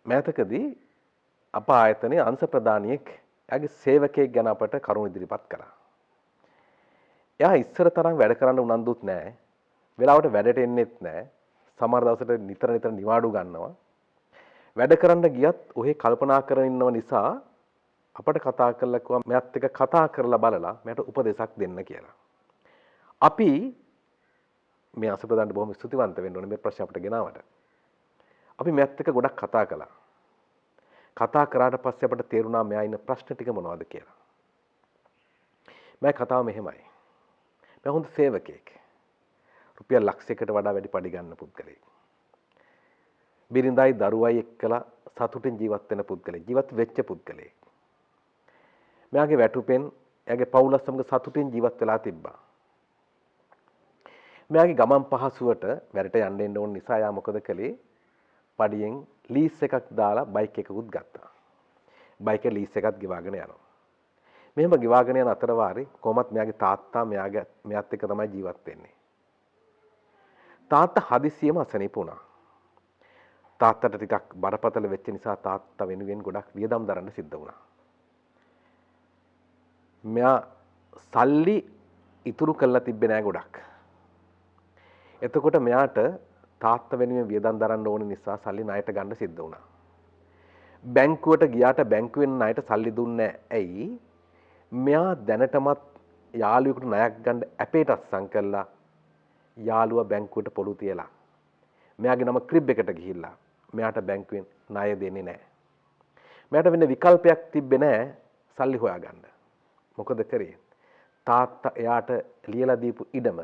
මෑතකදී අප ආයතනයේ අංශ ප්‍රධානියෙක් එයාගේ සේවකයෙක් ගැන අපට කරුණු ඉදිරිපත් කළා. එයා ඉස්සර තරම් වැඩ කරන්න උනන්දුත් නැහැ. වෙලාවට වැඩට එන්නෙත් නැහැ. සමහර දවසට නිතර නිවාඩු ගන්නවා. වැඩ කරන්න ගියත් ඔහේ කල්පනා කරගෙන ඉන්නව නිසා අපට කතා කරලා කිව්වා මෙයත් එක්ක කතා කරලා බලලා මට උපදේශක් දෙන්න කියලා. අපි මේ අසප්‍රදානට බොහොම ස්තුතිවන්ත වෙන්න ඕනේ මේ ප්‍රශ්න අපිට ගෙනාවට. අපි මෙයත් එක්ක ගොඩක් කතා කළා. කතා කරාට පස්සේ අපට තේරුණා මෙයා ඉන්න ප්‍රශ්න ටික මොනවද කියලා. මම කතාව මෙහෙමයි. මම හොඳ සේවකයෙක්. රුපියල් ලක්ෂයකට වඩා වැඩි පඩි ගන්න පුද්ගලයෙක්. බිරිඳයි දරුවයි එක්කලා සතුටින් ජීවත් වෙන පුද්ගලයෙක්. ජීවත් වෙච්ච පුද්ගලයෙක්. මෙයාගේ වැටුපෙන් එයාගේ පවුල සමග සතුටින් ජීවත් වෙලා තිබ්බා. මෙයාගේ ගමන් පහසුවට වැඩට යන්න එන්න ඕන නිසා එයා මොකද කළේ? පඩියෙන් ලීස් එකක් දාලා බයික් එකකුත් ගත්තා. බයික් එක ලීස් එකත් ගෙවාගෙන යනවා. මෙහෙම ගෙවාගෙන යන අතර වාරේ කොහොමත් මෙයාගේ තාත්තා මෙයාත් එක්ක තමයි ජීවත් වෙන්නේ. තාත්තා හදිසියෙම අසනීප වුණා. තාත්තට ටිකක් බරපතල වෙච්ච නිසා තාත්තා වෙනුවෙන් ගොඩක් වියදම් දරන්න සිද්ධ වුණා. මෙයා සල්ලි ඉතුරු කරලා තිබ්බේ නෑ ගොඩක්. එතකොට මෙයාට තාත්තා වෙනුවෙන් වියදම් දරන්න ඕන නිසා සල්ලි ණයට ගන්න සිද්ධ වුණා. බැංකුවට ගියාට බැංකුවෙන් ණයට සල්ලි දුන්නේ ඇයි? මෙයා දැනටමත් යාළුවෙකුට ණයක් ගන්න ඇපේට අත්සන් කළා. යාළුවා බැංකුවට පොලු තියලා. මෙයාගේ නම ක්‍රිබ් එකට ගිහිල්ලා මෙයාට බැංකුවෙන් ණය දෙන්නේ නැහැ. මෙයාට වෙන විකල්පයක් තිබ්බේ නැහැ සල්ලි හොයාගන්න. මොකද කරේ? තාත්තා එයාට ලියලා දීපු ඉඩම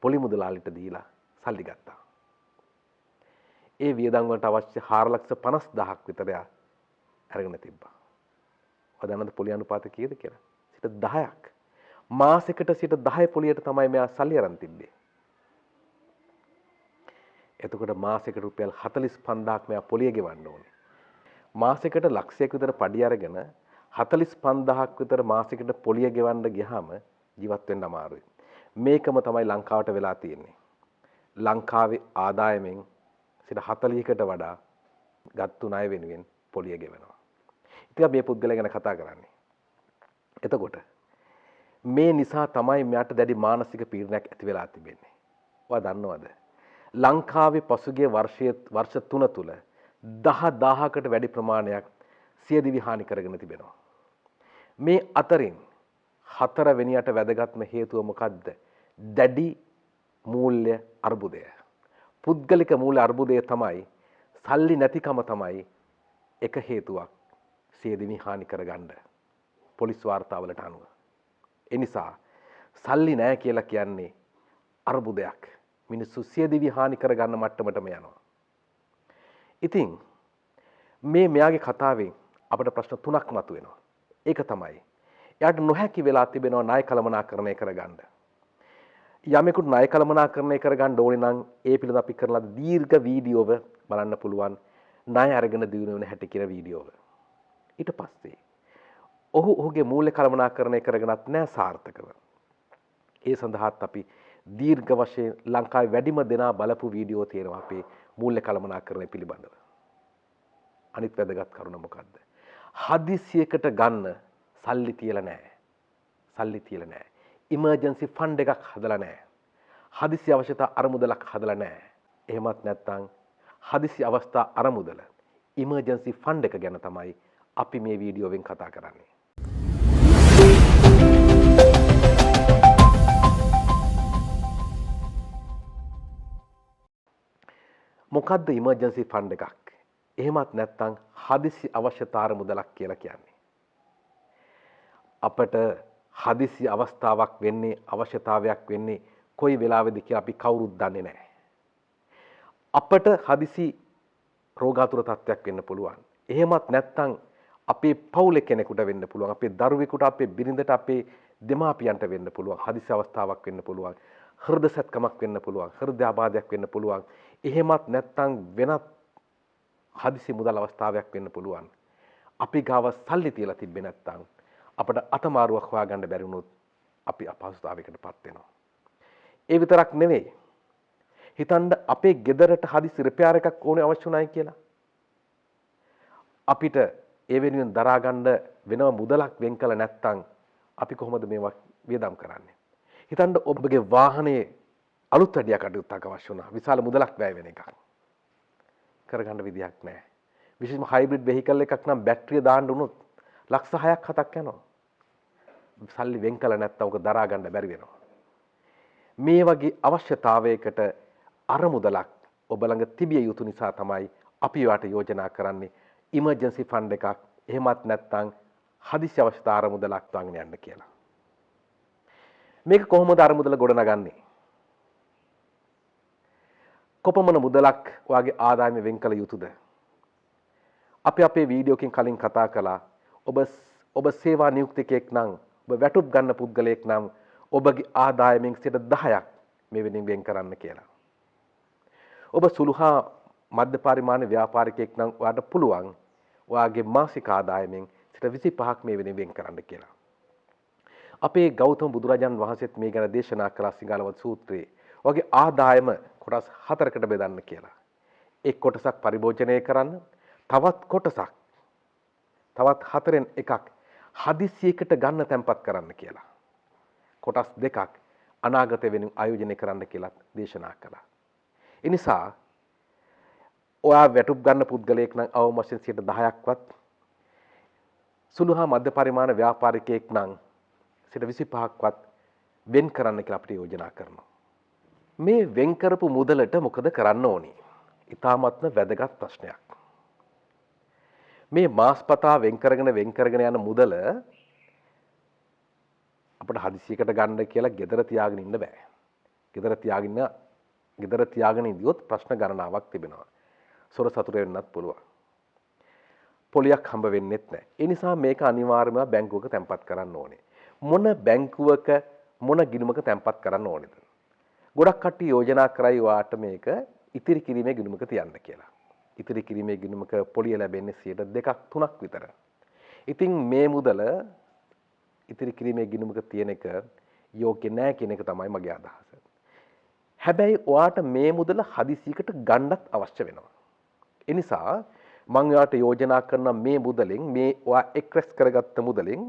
පොලි මුදලාලිට දීලා සල්ලි ගත්තා. ඒ වියදම් වලට අවශ්‍ය 4,50,000ක් විතර අරගෙන තිබ්බා. ඔයාලන්ද පොලි අනුපාත කීයද කියලා? 10ක්. මාසෙකට 10 පොලියට තමයි මෙයා සල්ලි අරන් තිබ්බේ. එතකොට මාසෙකට රුපියල් 45,000ක් මෙයා පොලිය ගෙවන්න ඕනේ. මාසෙකට ලක්ෂයක් විතර පඩි අරගෙන 45,000ක් විතර මාසෙකට පොලිය ගෙවන්න ගියාම ජීවත් වෙන්න අමාරුයි. මේකම තමයි ලංකාවට වෙලා තියෙන්නේ. ලංකාවේ ආදායමෙන් 40%කට වඩා ගත්තු ණය වෙනුවෙන් පොලිය ගෙවනවා. ඉතින් අපි මේ පුද්ගලයා ගැන කතා කරන්නේ. එතකොට මේ නිසා තමයි මෙයාට දැඩි මානසික පීඩනයක් ඇති වෙලා තිබෙන්නේ. ඔයා දන්නවද? ලංකාවේ පසුගිය වර්ෂ 3 තුල 10,000කට වැඩි ප්‍රමාණයක් සියදිවි හානි කරගෙන තිබෙනවා. මේ අතරින් 4 වෙනියට වැදගත්ම හේතුව මොකද්ද? දැඩි මූල්‍ය අර්බුදය. පුද්ගලික මූල්‍ය අර්බුදය තමයි සල්ලි නැතිකම තමයි එක හේතුවක් සියදිවි හානි කරගන්න. පොලිස් වාර්තාවලට අනුව. ඒ නිසා සල්ලි නැහැ කියලා කියන්නේ අර්බුදයක්. මිනිස්සු සියදිවි හානි කරගන්න මට්ටමටම යනවා. ඉතින් මෙයාගේ කතාවෙන් අපිට ප්‍රශ්න 3ක් මතුවෙනවා. ඒක තමයි එයාට නොහැකි වෙලා තිබෙනවා ණය කළමනාකරණය කරගන්න. යමෙකුට ණය කළමනාකරණය කරගන්න ඕනේ නම් ඒ පිළිබඳව අපි කරලා දීර්ඝ වීඩියෝව බලන්න පුළුවන්. ණය අරගෙන දිනු වෙන හැටි කියන වීඩියෝව. ඊට පස්සේ ඔහුගේ මූල්‍ය කළමනාකරණය කරගෙනත් නැහැ සාර්ථකව. ඒ සඳහාත් අපි දීර්ඝ වශයෙන් ලංකාවේ වැඩිම දෙනා බලපු වීඩියෝ තියෙනවා අපේ මූල්‍ය කළමනාකරණය පිළිබඳව. අනිත් වැදගත් කරුණ මොකද්ද? හදිසියකට ගන්න සල්ලි තියලා නැහැ. සල්ලි තියලා නැහැ. ඉමර්ජන්සි ෆන්ඩ් එකක් හදලා නැහැ. හදිසි අවශ්‍යතා අරමුදලක් හදලා නැහැ. එහෙමත් නැත්නම් හදිසි අවස්ථා අරමුදල ඉමර්ජන්සි ෆන්ඩ් එක ගැන තමයි අපි මේ වීඩියෝවෙන් කතා කරන්නේ. මොකද්ද ඉමර්ජන්සි ෆන්ඩ් එකක්? එහෙමත් නැත්නම් හදිසි අවශ්‍යතාර මුදලක් කියලා කියන්නේ. අපට හදිසි අවස්ථාවක් වෙන්නේ අවශ්‍යතාවයක් වෙන්නේ කොයි වෙලාවෙද කියලා අපි කවුරුත් දන්නේ නැහැ. අපට හදිසි රෝගාතුර තත්ත්වයක් වෙන්න පුළුවන්. එහෙමත් නැත්නම් අපේ පවුලේ කෙනෙකුට වෙන්න පුළුවන්. අපේ දරුවෙකුට, අපේ බිරිඳට, අපේ දෙමාපියන්ට වෙන්න පුළුවන්. හදිසි අවස්ථාවක් වෙන්න පුළුවන්. හෘද සැත්කමක් වෙන්න පුළුවන්. හෘදයාබාධයක් වෙන්න පුළුවන්. එහෙමත් නැත්නම් වෙනත් හදිසි මුදල් අවස්ථාවක් වෙන්න පුළුවන්. අපි ගාව සල්ලි තියලා තිබ්බේ නැත්නම් අපිට අතමාරුවක් හොයාගන්න බැරි වුණොත් අපි අපහසුතාවයකටපත් වෙනවා. ඒ විතරක් නෙවෙයි. හිතන්න අපේ ගෙදරට හදිසි රිපෙයාර් එකක් ඕනේ අවශ්‍ය නැහැ කියලා. අපිට ඒ වෙනුවෙන් දරා ගන්න වෙනම මුදලක් වෙන් කළ නැත්නම් අපි කොහොමද මේවා වියදම් කරන්නේ? හිතන්න ඔබගේ වාහනේ අලුත් වැඩියා කටයුත්තක් අවශ්‍ය වුණා. විශාල මුදලක් වැය වෙන එකක්. කරගන්න විදියක් නැහැ. විශේෂයෙන්ම හයිබ්‍රිඩ් වෙහිකල් එකක් නම් බැටරිය දාන්න උනොත් ලක්ෂ 6ක් 7ක් යනවා. සල්ලි වෙන් කළ නැත්නම් ඔක දරා ගන්න බැරි වෙනවා. මේ වගේ අවශ්‍යතාවයකට අරමුදලක් ඔබ ළඟ තිබිය යුතු නිසා තමයි අපි යාට යෝජනා කරන්නේ ඉමර්ජන්සි ෆන්ඩ් එකක් එහෙමත් නැත්නම් හදිසි අවශ්‍යතා අරමුදලක් වාගෙන යන්න කියලා. මේක කොහොමද අරමුදල ගොඩනගන්නේ? කොපමණ මුදලක් වාගේ ආදායම වෙන් කළ යුතුද? අපි අපේ වීඩියෝකින් කලින් කතා කළා ඔබ සේවා නියුක්තිකයෙක් නම් ඔබ වැටුප් ගන්න පුද්ගලයෙක් නම් ඔබගේ ආදායමෙන් 10% මේ වෙනින් වෙන් කරන්න කියලා. ඔබ සුළු හා මධ්‍ය පරිමාණ ව්‍යාපාරිකයෙක් නම් ඔයාට පුළුවන් ඔයාගේ මාසික ආදායමෙන් 25% මේ වෙනින් වෙන් කරන්න කියලා. අපේ ගෞතම බුදුරජාණන් වහන්සේත් මේ ගැන දේශනා කළා සිංහලවද සූත්‍රයේ. ඔයාගේ ආදායම කොටස් 4කට බෙදන්න කියලා. එක් කොටසක් පරිභෝජනය කරන්න, තවත් කොටසක් තවත් 4න් එකක් හදිසියකට ගන්න තැන්පත් කරන්න කියලා. කොටස් දෙකක් අනාගතය වෙනුවෙන් ආයෝජනය කරන්න කියලා දේශනා කළා. ඒ නිසා ඔයා වැටුප් ගන්න පුද්ගලයෙක් නම් අවම වශයෙන් 10%ක්වත් සුළු හා මධ්‍ය පරිමාණ ව්‍යාපාරිකයෙක් නම් 25%ක්වත් වෙන් කරන්න කියලා අපිට යෝජනා කරනවා. මේ වෙන් කරපු මුදලට මොකද කරන්න ඕනි? ඊ타මත්ම වැදගත් ප්‍රශ්නයක්. මේ මාස්පතා වෙන් කරගෙන යන මුදල අපිට හදිසියකට ගන්න කියලා gedara තියාගෙන ඉන්න බෑ. gedara තියාගෙන ඉඳියොත් ප්‍රශ්න ගණනාවක් තිබෙනවා. සොර සතුරු වෙන්නත් පුළුවන්. පොලියක් හම්බ වෙන්නෙත් නැහැ. ඒ නිසා මේක අනිවාර්යයෙන්ම බැංකුවක තැන්පත් කරන්න ඕනේ. මොන බැංකුවක මොන ගිණුමක තැන්පත් කරන්න ඕනේද? ගොඩක් කට්ටිය යෝජනා කරයි වාට මේක ඉතිරි කිරීමේ ගිණුමක තියන්න කියලා. ඉතිරි කිරීමේ ගිණුමක පොලිය ලැබෙන්නේ 2%ක් 3ක් විතර. ඉතින් මේ මුදල ඉතිරි කිරීමේ ගිණුමක තියෙන එක යෝග්‍ය නැහැ කියන එක තමයි මගේ අදහස. හැබැයි ඔයාට මේ මුදල හදිසියකට ගන්නත් අවශ්‍ය වෙනවා. ඒ නිසා මම ඔයාට යෝජනා කරන මේ මුදලෙන් මේ ඔයා එක්රැස් කරගත්ත මුදලෙන්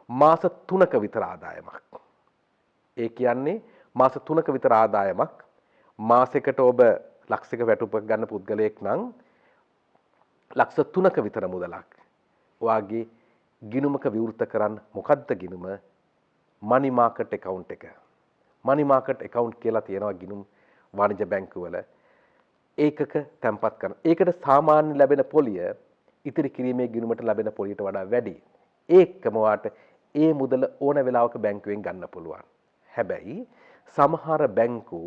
මාස 3ක විතර ආදායමක්. ඒ කියන්නේ මාස 3ක විතර ආදායමක් මාසෙකට ඔබ ලක්ෂයක වැටුපක් ගන්න පුද්ගලයෙක් නම් ලක්ෂ 3ක විතර මුදලක් ඔයාගේ ගිණුමක විවෘත කරන්න. මොකද්ද ගිණුම? money market account එක. money market account කියලා තියෙනවා ගිණුම් වාණිජ බැංකුවල. ඒකක තැන්පත් කරන. ඒකට සාමාන්‍ය ලැබෙන පොලිය ඉතිරි කිරීමේ ගිණුමට ලැබෙන පොලියට වඩා වැඩි. ඒකම වාට ඒ මුදල ඕන වෙලාවක බැංකුවෙන් ගන්න පුළුවන්. හැබැයි සමහර බැංකු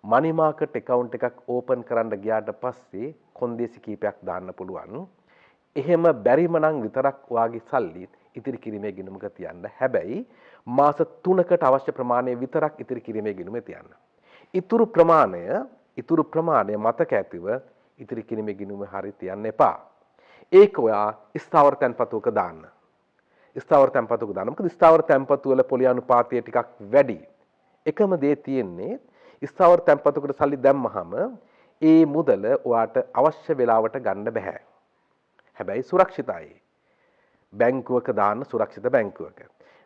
money market account එකක් ඕපන් කරන්න ගියාට පස්සේ කොන්දේසි කීපයක් දාන්න පුළුවන්. එහෙම බැරිම නම් විතරක් ඔයාගේ සල්ලි ඉතිරි කිරීමේ ගිණුමක තියන්න. හැබැයි මාස 3කට අවශ්‍ය ප්‍රමාණය විතරක් ඉතිරි කිරීමේ ගිණුමේ තියන්න. ඉතුරු ප්‍රමාණය මතක ඇතිව ඉතිරි කිරීමේ ගිණුම හරිය තියන්න එපා. ඒක ඔයා ස්ථාවර තැන්පතුවක දාන්න. ස්ථාවර තැන්පතුවක දාන්න. මොකද ස්ථාවර තැන්පතු වල පොලි අනුපාතය ටිකක් වැඩි. එකම දේ තියෙන්නේ ස්ථාවර තැන්පතුවකට සල්ලි දැම්මහම ඒ මුදල ඔයාට අවශ්‍ය වෙලාවට ගන්න බෑ. හැබැයි සුරක්ෂිතයි. බැංකුවක දාන්න සුරක්ෂිත බැංකුවක.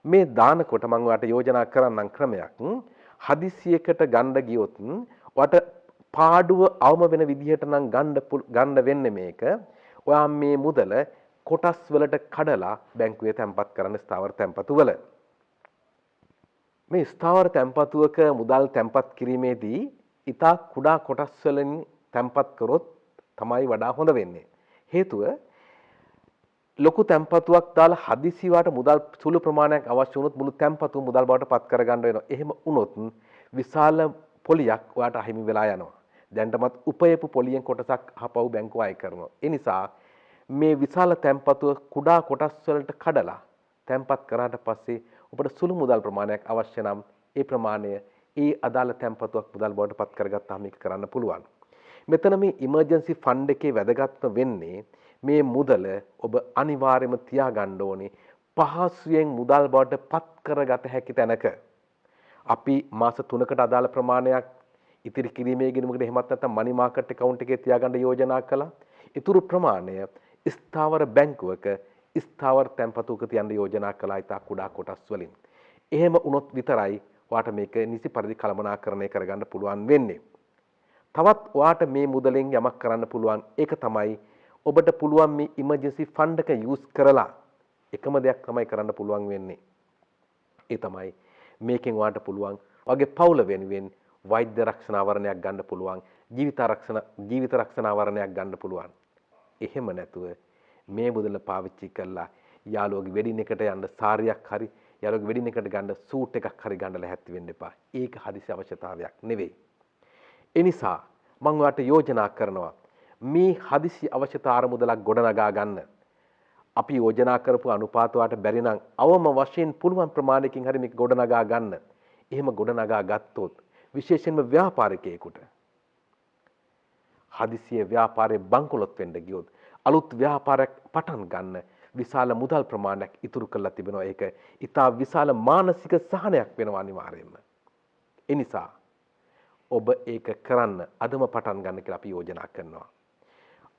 මේ දානකොට මම ඔයාට යෝජනා කරන්නම් ක්‍රමයක්. හදිසියකට ගන්න ගියොත් ඔයාට පාඩුව අවම වෙන විදිහට නම් ගන්න වෙන්නේ මේක. ඔයා මේ මුදල කොටස් වලට කඩලා බැංකුවේ තැන්පත් කරන්න ස්ථාවර තැන්පතු වල. මේ ස්ථාවර තැන්පතුවක මුදල් තැන්පත් කිරීමේදී ඉතා කුඩා කොටස් වලින් තැන්පත් කරොත් තමයි වඩා හොඳ වෙන්නේ. හේතුව ලොකු තැන්පතුවක් දාලා හදිසියට මුදල් සුළු ප්‍රමාණයක් අවශ්‍ය වුණොත් මුළු තැන්පතුව මුදල් බවට පත් කරගන්න වෙනවා. එහෙම වුණොත් විශාල පොලියක් ඔයාට අහිමි වෙලා යනවා. දැන්ටමත් උපයපු පොලියෙන් කොටසක් ආපහු බැංකුව අය කරනවා. ඒ නිසා මේ විශාල තැන්පතුව කුඩා කොටස් වලට කඩලා තැන්පත් කරාට පස්සේ ඔබට සුළු මුදල් ප්‍රමාණයක් අවශ්‍ය නම් ඒ ප්‍රමාණය ඒ අදාළ තැන්පතුවක් මුදල් බවට පත් කරගත්තාම මේක කරන්න පුළුවන්. මෙතන මේ ඉමර්ජන්සි ෆන්ඩ් එකේ වැදගත්ම වෙන්නේ මේ මුදල ඔබ අනිවාර්යයෙන්ම තියාගන්න ඕනේ පහසුවෙන් මුදල් බවට පත් කරගත හැකි තැනක. අපි මාස 3කට අදාළ ප්‍රමාණයක් ඉතිරි කිරීමේ ගිණුමකට එහෙමත් නැත්නම් money market account එකේ තියාගන්න යෝජනා කළා. ඊතුරු ප්‍රමාණය ස්ථාවර බැංකුවක ස්ථාවර තැන්පතුක තියන්න යෝජනා කළා ඉතා කුඩා කොටස් වලින්. එහෙම වුණොත් විතරයි ඔයාට මේක නිසි පරිදි කළමනාකරණය කරගන්න පුළුවන් වෙන්නේ. තවත් ඔයාට මේ මුදලෙන් යමක් කරන්න පුළුවන්. ඒක තමයි ඔබට පුළුවන් මේ ඉමර්ජන්සි ෆන්ඩ් එක යූස් කරලා එකම දෙයක් තමයි කරන්න පුළුවන් වෙන්නේ. ඒ තමයි මේකෙන් ඔයාට පුළුවන් ඔයාගේ පවුල වෙනුවෙන් වෛද්‍ය රක්ෂණ ආවරණයක් ගන්න පුළුවන්. ජීවිත රක්ෂණ ආවරණයක් ගන්න පුළුවන්. එහෙම නැතුව මේ මුදල පාවිච්චි කරලා යාළුවගේ වෙඩින් එකට යන්න සාරියක් හරි යාළුවගේ වෙඩින් එකට ගන්න සූට් එකක් හරි ගන්න ලැහැත්ති වෙන්න එපා. ඒක හදිසි අවශ්‍යතාවයක් නෙවෙයි. ඒ නිසා මම ඔයාලට යෝජනා කරනවා මේ හදිසි අවශ්‍යතා අරමුදලක් ගොඩනගා ගන්න. අපි යෝජනා කරපු අනුපාත ඔයාලට බැරි නම් අවම වශයෙන් පුළුවන් ප්‍රමාණයකින් හරි මේක ගොඩනගා ගන්න. එහෙම ගොඩනගා ගත්තොත් විශේෂයෙන්ම ව්‍යාපාරිකයෙකුට හදිසියේ ව්‍යාපාරයේ බංකොලොත් වෙන්න ගියොත් අලුත් ව්‍යාපාරයක් පටන් ගන්න විශාල මුදල් ප්‍රමාණයක් ඉතුරු කරලා තිබෙනවා. ඒක ඊටා විශාල මානසික සහනයක් වෙනවා අනිවාර්යයෙන්ම. ඒ නිසා ඔබ ඒක කරන්න අදම පටන් ගන්න කියලා අපි යෝජනා කරනවා.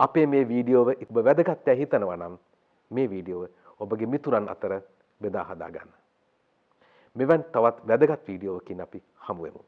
අපේ මේ වීඩියෝව ඔබ වැදගත් යයි හිතනවා නම් මේ වීඩියෝව ඔබගේ මිතුරන් අතර බෙදා හදා ගන්න. මෙවන් තවත් වැදගත් වීඩියෝවකින් අපි හමු වෙමු.